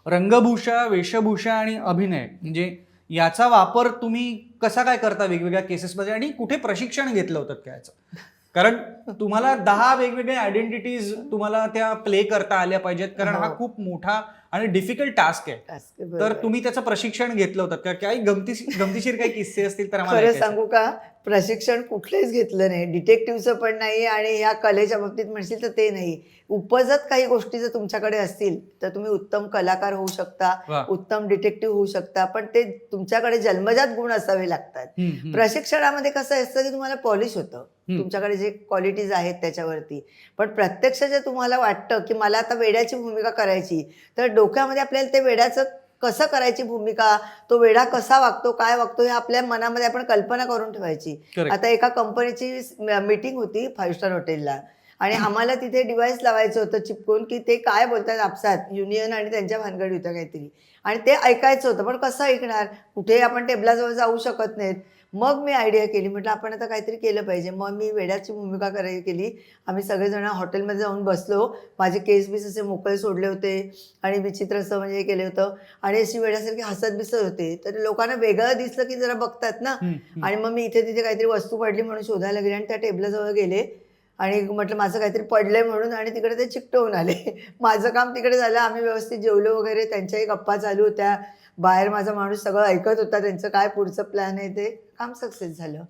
रंगभूषा, वेशभूषा आणि अभिनय म्हणजे याचा वापर तुम्ही कसा काय करता वेगवेगळ्या केसेसमध्ये आणि कुठे प्रशिक्षण घेतलं होतं का याचं? कारण तुम्हाला 10 वेगवेगळ्या आयडेंटिटीज तुम्हाला त्या प्ले करता आल्या पाहिजेत कारण हा हो. खूप मोठा आणि डिफिकल्ट टास्क आहे. टास्क आहे, तर बरोबर आहे. तुम्ही त्याचं प्रशिक्षण घेतलं होतं का? काही गमतीशीर काही किस्से असतील तर आम्हाला खरं ऐकायचं आहे. सांगू का? प्रशिक्षण कुठलेच घेतलं नाही. डिटेक्टिव्हचं पण नाही आणि ह्या कलेच्या बाबतीत म्हणशील तर ते नाही. उपजत काही गोष्टी जर तुमच्याकडे असतील, तर तुम्ही उत्तम कलाकार होऊ शकता, वाह! उत्तम डिटेक्टिव्ह होऊ शकता. पण ते तुमच्याकडे जन्मजात गुण असावे लागतात. हं, हं, प्रशिक्षणामध्ये कसं असतं, की तुम्हाला पॉलिश होतं. हं. तुमच्याकडे जे क्वालिटीज आहेत त्याच्यावरती. पण प्रत्यक्ष जे तुम्हाला वाटतं, की मला आता वेड्याची भूमिका करायची, तर डोक्यामध्ये आपल्याला ते वेड्याचं कसं करायची भूमिका, तो वेडा कसा वागतो, काय वागतो, हे आपल्या मनामध्ये आपण कल्पना करून ठेवायची. करेक्ट. आता एका कंपनीची मीटिंग होती 5 स्टार हॉटेलला आणि आम्हाला तिथे डिव्हाइस लावायचं होतं चिपकून, की ते काय बोलतात आपसात युनियन आणि त्यांच्या भानगडी होत्या काहीतरी आणि ते ऐकायचं होतं. पण कसं ऐकणार? कुठेही आपण टेबलाजवळ जाऊ शकत नाहीत. मग मी आयडिया केली. म्हटलं आपण आता काहीतरी केलं पाहिजे. मग मी वेड्याची भूमिका केली. आम्ही सगळेजण हॉटेलमध्ये जाऊन बसलो. माझे केस-बीस असे मोकळे सोडले होते आणि विचित्र असं म्हणजे हे केलं होतं आणि अशी वेड्यासारखी हसत-बिसत होते. तर लोकांना वेगळं दिसलं की जरा बघतात ना हं, हं. आणि मग मी इथे-तिथे काहीतरी वस्तू पडली म्हणून शोधायला गेले आणि त्या टेबलाजवळ गेले आणि म्हटलं माझं काहीतरी पडलंय म्हणून आणि तिकडे ते चिकटवून आले. माझं काम तिकडे झालं. आम्ही व्यवस्थित जेवलो वगैरे. त्यांच्याही गप्पा चालू होत्या. बाहेर माझा माणूस सगळं ऐकत होता. त्यांचं काय पुढचं प्लॅन आहे ते. काम सक्सेस झालं.